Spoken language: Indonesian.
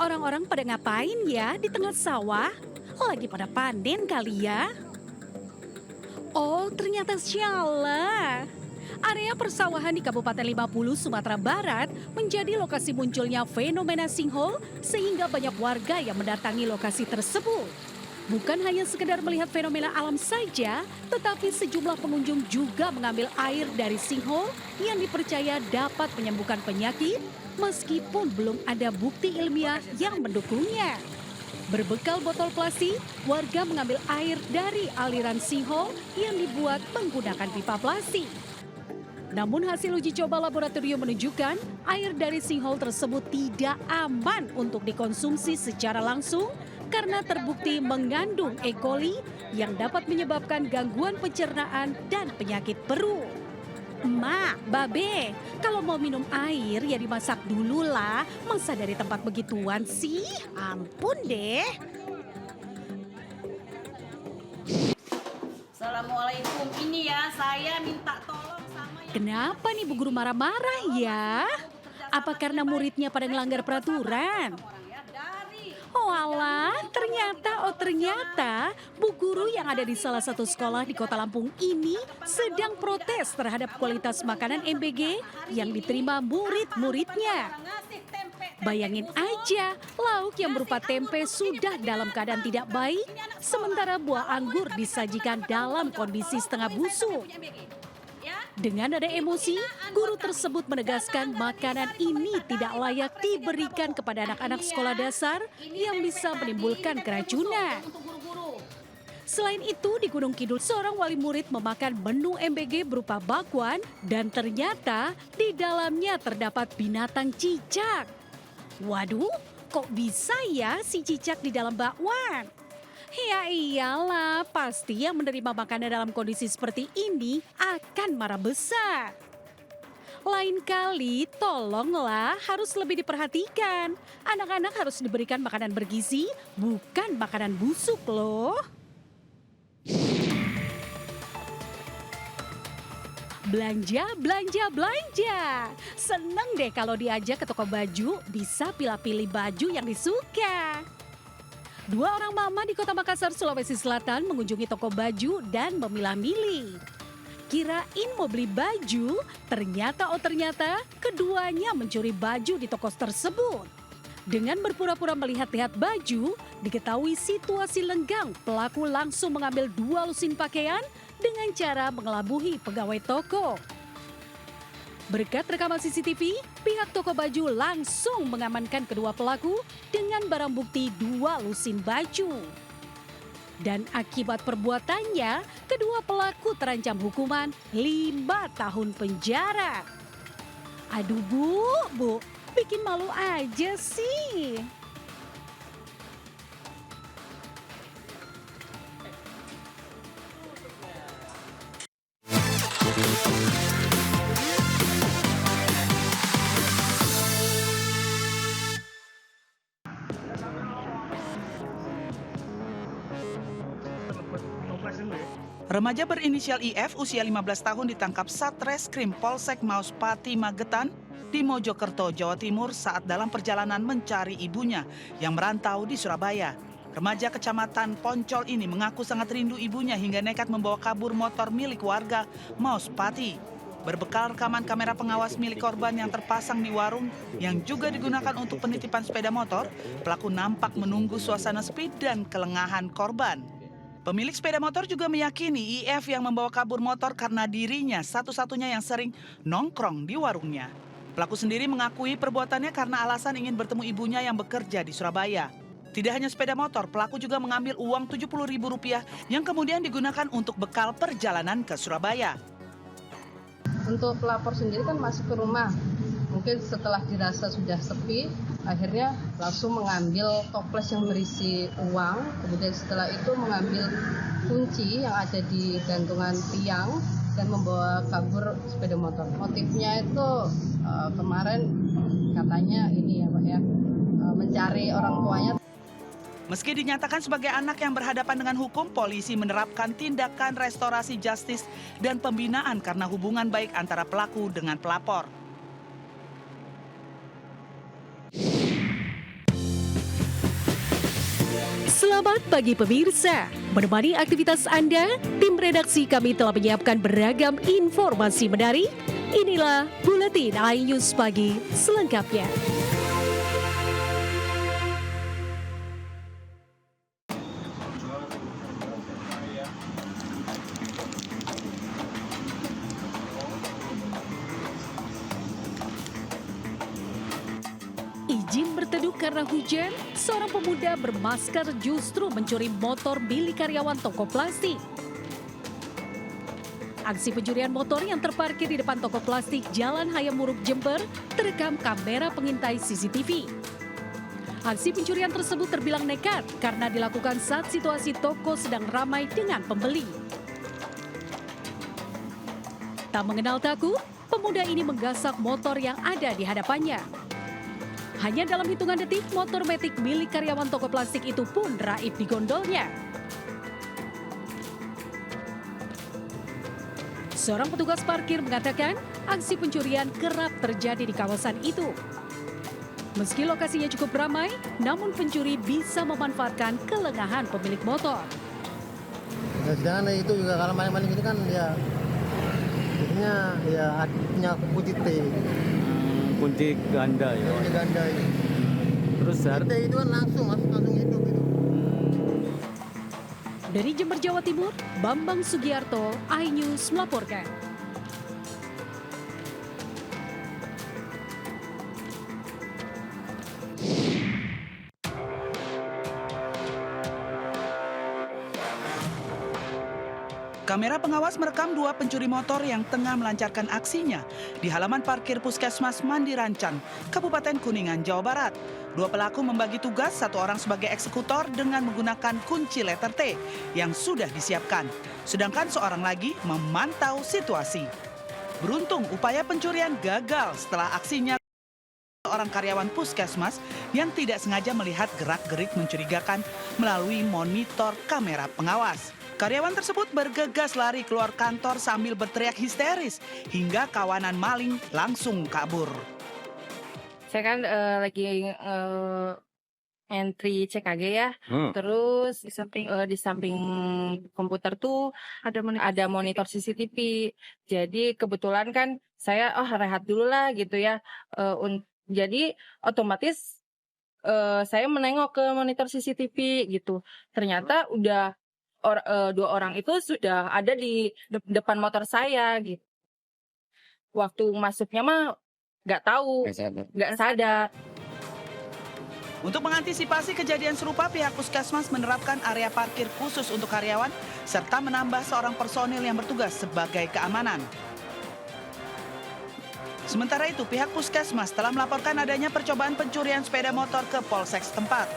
Orang-orang pada ngapain ya di tengah sawah? Lagi pada panen kali ya? Oh, ternyata sialah. Area persawahan di Kabupaten 50 Sumatera Barat menjadi lokasi munculnya fenomena sinkhole sehingga banyak warga yang mendatangi lokasi tersebut. Bukan hanya sekedar melihat fenomena alam saja, tetapi sejumlah pengunjung juga mengambil air dari sinkhole yang dipercaya dapat menyembuhkan penyakit meskipun belum ada bukti ilmiah yang mendukungnya. Berbekal botol plastik, warga mengambil air dari aliran sinkhole yang dibuat menggunakan pipa plastik. Namun hasil uji coba laboratorium menunjukkan air dari sinkhole tersebut tidak aman untuk dikonsumsi secara langsung karena terbukti mengandung E. coli yang dapat menyebabkan gangguan pencernaan dan penyakit perut. Mak, Babe, kalau mau minum air ya dimasak dulu lah. Masa dari tempat begituan sih? Ampun deh. Assalamualaikum, ini ya saya minta tolong sama yang... Kenapa nih Bu Guru marah-marah ya? Apa karena muridnya pada melanggar peraturan? Oh alah, ternyata Bu Guru yang ada di salah satu sekolah di Kota Lampung ini sedang protes terhadap kualitas makanan MBG yang diterima murid-muridnya. Bayangin aja, lauk yang berupa tempe sudah dalam keadaan tidak baik, sementara buah anggur disajikan dalam kondisi setengah busuk. Dengan nada emosi, guru tersebut menegaskan makanan ini tidak layak diberikan kepada anak-anak sekolah dasar yang bisa menimbulkan keracunan. Selain itu, di Gunung Kidul, seorang wali murid memakan menu MBG berupa bakwan dan ternyata di dalamnya terdapat binatang cicak. Waduh, kok bisa ya si cicak di dalam bakwan? Ya iyalah, pasti yang menerima makanan dalam kondisi seperti ini akan marah besar. Lain kali, tolonglah harus lebih diperhatikan. Anak-anak harus diberikan makanan bergizi, bukan makanan busuk loh. Belanja. Seneng deh kalau diajak ke toko baju, bisa pilih-pilih baju yang disuka. Dua orang mama di Kota Makassar, Sulawesi Selatan mengunjungi toko baju dan memilah-milih. Kirain mau beli baju, ternyata keduanya mencuri baju di toko tersebut. Dengan berpura-pura melihat-lihat baju, diketahui situasi lenggang, pelaku langsung mengambil 2 lusin pakaian dengan cara mengelabuhi pegawai toko. Berkat rekaman CCTV, pihak toko baju langsung mengamankan kedua pelaku dengan barang bukti 2 lusin baju. Dan akibat perbuatannya, kedua pelaku terancam hukuman 5 tahun penjara. Aduh Bu, bikin malu aja sih. Remaja berinisial IF usia 15 tahun ditangkap Satreskrim Polsek Maus Pati Magetan di Mojokerto, Jawa Timur saat dalam perjalanan mencari ibunya yang merantau di Surabaya. Remaja kecamatan Poncol ini mengaku sangat rindu ibunya hingga nekat membawa kabur motor milik warga Maus Pati. Berbekal rekaman kamera pengawas milik korban yang terpasang di warung yang juga digunakan untuk penitipan sepeda motor, pelaku nampak menunggu suasana sepi dan kelengahan korban. Pemilik sepeda motor juga meyakini IF yang membawa kabur motor karena dirinya satu-satunya yang sering nongkrong di warungnya. Pelaku sendiri mengakui perbuatannya karena alasan ingin bertemu ibunya yang bekerja di Surabaya. Tidak hanya sepeda motor, pelaku juga mengambil uang Rp70.000 yang kemudian digunakan untuk bekal perjalanan ke Surabaya. Untuk pelapor sendiri kan masuk ke rumah. Mungkin setelah dirasa sudah sepi, akhirnya langsung mengambil toples yang berisi uang. Kemudian setelah itu mengambil kunci yang ada di gantungan tiang dan membawa kabur sepeda motor. Motifnya itu kemarin katanya ini ya Pak ya, mencari orang tuanya. Meski dinyatakan sebagai anak yang berhadapan dengan hukum, polisi menerapkan tindakan restorasi justis dan pembinaan karena hubungan baik antara pelaku dengan pelapor. Selamat pagi pemirsa. Menemani aktivitas Anda, tim redaksi kami telah menyiapkan beragam informasi menarik. Inilah Buletin iNews Pagi selengkapnya. Izin berteduh karena hujan, seorang pemuda bermasker justru mencuri motor milik karyawan toko plastik. Aksi pencurian motor yang terparkir di depan toko plastik Jalan Hayam Murug, Jember terekam kamera pengintai CCTV. Aksi pencurian tersebut terbilang nekat karena dilakukan saat situasi toko sedang ramai dengan pembeli. Tak mengenal takut, pemuda ini menggasak motor yang ada di hadapannya. Hanya dalam hitungan detik, motor metik milik karyawan toko plastik itu pun raib di gondolnya. Seorang petugas parkir mengatakan aksi pencurian kerap terjadi di kawasan itu. Meski lokasinya cukup ramai, namun pencuri bisa memanfaatkan kelengahan pemilik motor. Ya, sedangkan itu juga kalau maling-maling itu kan ya biasanya ya punya kunci T. Kunci ganda ya. Kunci ganda itu. Terus T itu kan langsung hidup itu. Dari Jember, Jawa Timur, Bambang Sugiarto, iNews melaporkan. Kamera pengawas merekam dua pencuri motor yang tengah melancarkan aksinya di halaman parkir Puskesmas Mandirancan, Kabupaten Kuningan, Jawa Barat. Dua pelaku membagi tugas, satu orang sebagai eksekutor dengan menggunakan kunci letter T yang sudah disiapkan. Sedangkan seorang lagi memantau situasi. Beruntung upaya pencurian gagal setelah aksinya seorang karyawan puskesmas yang tidak sengaja melihat gerak-gerik mencurigakan melalui monitor kamera pengawas. Karyawan tersebut bergegas lari keluar kantor sambil berteriak histeris hingga kawanan maling langsung kabur. Saya kan lagi entry CKG ya, terus di samping komputer tuh ada monitor CCTV. Jadi kebetulan kan saya rehat dulu lah gitu ya. Jadi otomatis saya menengok ke monitor CCTV gitu. Ternyata udah dua orang itu sudah ada di depan motor saya gitu. Waktu masuknya mah nggak tahu, nggak sadar. Untuk mengantisipasi kejadian serupa, pihak puskesmas menerapkan area parkir khusus untuk karyawan serta menambah seorang personil yang bertugas sebagai keamanan. Sementara itu, pihak puskesmas telah melaporkan adanya percobaan pencurian sepeda motor ke Polsek setempat.